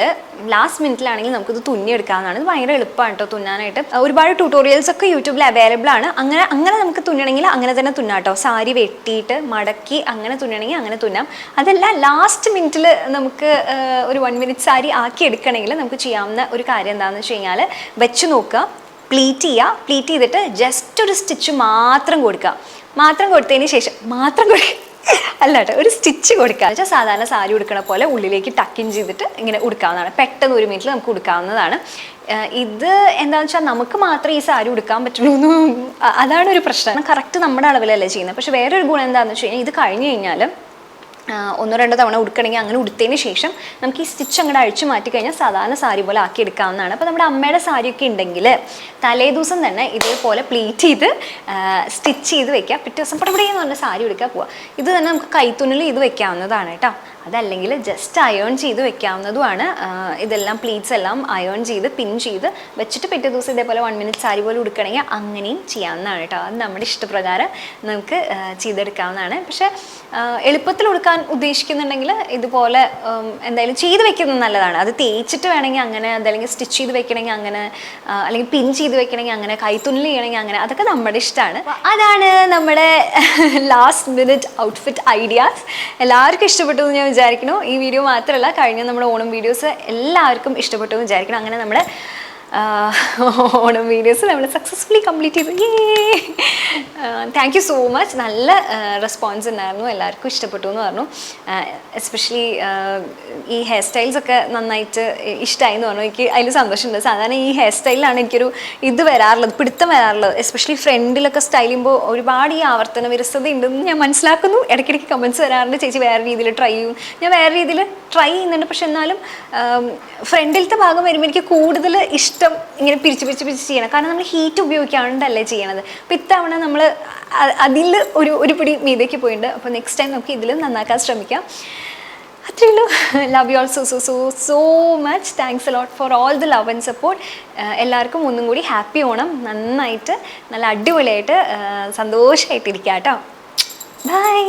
ലാസ്റ്റ് മിനിറ്റിലാണെങ്കിൽ നമുക്കിത് തുന്നിയെടുക്കാവുന്നതാണ്. ഇത് ഭയങ്കര എളുപ്പമാണ് കേട്ടോ തുന്നാനായിട്ട്. ഒരുപാട് ട്യൂട്ടോറിയൽസ് ഒക്കെ യൂട്യൂബിൽ അവൈലബിൾ ആണ്. അങ്ങനെ നമുക്ക് തുന്നണമെങ്കിൽ അങ്ങനെ തന്നെ തുന്നാം കേട്ടോ. സാരി വെട്ടിയിട്ട് മടക്കി അങ്ങനെ തുന്നണമെങ്കിൽ അങ്ങനെ തുന്നാം. അതല്ല ലാസ്റ്റ് മിനിറ്റിൽ നമുക്ക് ഒരു 1 മിനിറ്റ് സാരി ആക്കി എടുക്കണമെങ്കിൽ നമുക്ക് ചെയ്യാവുന്ന ഒരു കാര്യം എന്താണെന്ന് വെച്ച് കഴിഞ്ഞാൽ വെച്ച് നോക്കുക, പ്ലീറ്റ് ചെയ്യുക. പ്ലീറ്റ് ചെയ്തിട്ട് ജസ്റ്റ് ഒരു സ്റ്റിച്ച് മാത്രം കൊടുത്തതിന് ശേഷം അല്ല കേട്ടോ, ഒരു സ്റ്റിച്ച് കൊടുക്കുക വെച്ചാൽ സാധാരണ സാരി ഉടുക്കണ പോലെ ഉള്ളിലേക്ക് ടക്കിൻ ചെയ്തിട്ട് ഇങ്ങനെ ഉടുക്കാവുന്നതാണ്. പെട്ടെന്ന് 1 മിനിറ്റിൽ നമുക്ക് ഉടുക്കാവുന്നതാണ്. ഇത് എന്താണെന്ന് വെച്ചാൽ നമുക്ക് മാത്രമേ ഈ സാരി ഉടുക്കാൻ പറ്റുള്ളൂ എന്ന്, അതാണ് ഒരു പ്രശ്നം. കറക്റ്റ് നമ്മുടെ അളവിലല്ലേ ചെയ്യുന്നത്. പക്ഷെ വേറൊരു ഗുണം എന്താണെന്ന് വെച്ച് കഴിഞ്ഞാൽ ഇത് കഴിഞ്ഞ് കഴിഞ്ഞാൽ 1-2 തവണ ഉടുക്കണമെങ്കിൽ അങ്ങനെ ഉടുത്തതിന് ശേഷം നമുക്ക് ഈ സ്റ്റിച്ച് അങ്ങോട്ട് അഴിച്ചു മാറ്റി കഴിഞ്ഞാൽ സാധാരണ സാരി പോലെ ആക്കി എടുക്കാവുന്നതാണ്. അപ്പോൾ നമ്മുടെ അമ്മയുടെ സാരിയൊക്കെ ഉണ്ടെങ്കിൽ തലേ ദിവസം തന്നെ ഇതേപോലെ പ്ലീറ്റ് ചെയ്ത് സ്റ്റിച്ച് ചെയ്ത് വെക്കുക. പിറ്റേ ദിവസം പടപടയെന്ന് പറഞ്ഞ സാരി എടുക്കാൻ പോവുക. ഇത് തന്നെ നമുക്ക് കൈത്തുണിൽ ഇത് വെക്കാവുന്നതാണ് കേട്ടോ. അതല്ലെങ്കിൽ ജസ്റ്റ് അയേൺ ചെയ്ത് വെക്കാവുന്നതുമാണ്. ഇതെല്ലാം പ്ലീറ്റ്സ് എല്ലാം അയേൺ ചെയ്ത് പിൻ ചെയ്ത് വെച്ചിട്ട് പിറ്റേ ദിവസം ഇതേപോലെ 1 മിനിറ്റ് സാരി പോലെ ഉടുക്കണമെങ്കിൽ അങ്ങനെയും ചെയ്യാവുന്നതാണ് കേട്ടോ. അത് നമ്മുടെ ഇഷ്ടപ്രകാരം നമുക്ക് ചെയ്തെടുക്കാവുന്നതാണ്. പക്ഷേ എളുപ്പത്തിൽ ഉടുക്കാൻ ഉദ്ദേശിക്കുന്നുണ്ടെങ്കിൽ ഇതുപോലെ എന്തായാലും ചെയ്ത് വെക്കുന്നത് നല്ലതാണ്. അത് തേച്ചിട്ട് വേണമെങ്കിൽ അങ്ങനെ, അതല്ലെങ്കിൽ സ്റ്റിച്ച് ചെയ്ത് വെക്കണമെങ്കിൽ അങ്ങനെ, അല്ലെങ്കിൽ പിൻ ചെയ്ത് വെക്കണമെങ്കിൽ അങ്ങനെ, കൈത്തുണിൽ ചെയ്യണമെങ്കിൽ അങ്ങനെ, അതൊക്കെ നമ്മുടെ ഇഷ്ടമാണ്. അതാണ് നമ്മുടെ ലാസ്റ്റ് മിനിറ്റ് ഔട്ട്ഫിറ്റ് ഐഡിയാസ്. എല്ലാവർക്കും ഇഷ്ടപ്പെട്ടു എന്ന് ഞാൻ വിചാരിക്കുന്നു. ഈ വീഡിയോ മാത്രമല്ല, കഴിഞ്ഞ നമ്മുടെ ഓണം വീഡിയോസ് എല്ലാവർക്കും ഇഷ്ടപ്പെട്ടു എന്ന് വിചാരിക്കണം. അങ്ങനെ നമ്മുടെ ഓണം വീഡിയോസ് നമ്മൾ സക്സസ്ഫുള്ളി കംപ്ലീറ്റ് ചെയ്തു. Thank you so much. നല്ല റെസ്പോൺസ് ഉണ്ടായിരുന്നു, എല്ലാവർക്കും ഇഷ്ടപ്പെട്ടു എന്ന് പറഞ്ഞു. എസ്പെഷ്യലി ഈ ഹെയർ സ്റ്റൈൽസൊക്കെ നന്നായിട്ട് ഇഷ്ടമായി എന്ന് പറഞ്ഞു. എനിക്ക് അതിൽ സന്തോഷമുണ്ട്. സാധാരണ ഈ ഹെയർ സ്റ്റൈലിലാണ് എനിക്കൊരു ഇത് വരാറുള്ളത്, പിടുത്തം വരാറുള്ളത്. എസ്പെഷ്യലി ഫ്രണ്ടിലൊക്കെ സ്റ്റൈൽ ചെയ്യുമ്പോൾ ഒരുപാട് ഈ ആവർത്തന വിരസത ഉണ്ടെന്ന് ഞാൻ മനസ്സിലാക്കുന്നു. ഇടയ്ക്കിടയ്ക്ക് കമൻറ്റ്സ് വരാറുണ്ട്, ചേച്ചി വേറെ രീതിയിൽ ട്രൈ ചെയ്യും. ഞാൻ വേറെ രീതിയിൽ ട്രൈ ചെയ്യുന്നുണ്ട്. പക്ഷെ എന്നാലും ഫ്രണ്ടിലത്തെ ഭാഗം വരുമ്പോൾ എനിക്ക് കൂടുതൽ ഇഷ്ടം ഇങ്ങനെ പിരിച്ച് ചെയ്യണം. കാരണം നമ്മൾ ഹീറ്റ് ഉപയോഗിക്കാണ്ടല്ലേ ചെയ്യണത്. അപ്പം ഇത്തവണ നമ്മൾ അതിൽ ഒരു പിടി മീതയ്ക്ക് പോയിട്ടുണ്ട്. അപ്പോൾ നെക്സ്റ്റ് ടൈം നമുക്ക് ഇതിൽ നന്നാക്കാൻ ശ്രമിക്കാം. അത്രയേ ഉള്ളൂ. Love you all so much. Thanks a lot for all the love and support. എല്ലാവർക്കും ഒന്നും കൂടി ഹാപ്പി ഓണം. നന്നായിട്ട് നല്ല അടിപൊളിയായിട്ട് സന്തോഷമായിട്ടിരിക്കാം കേട്ടോ. ബൈ.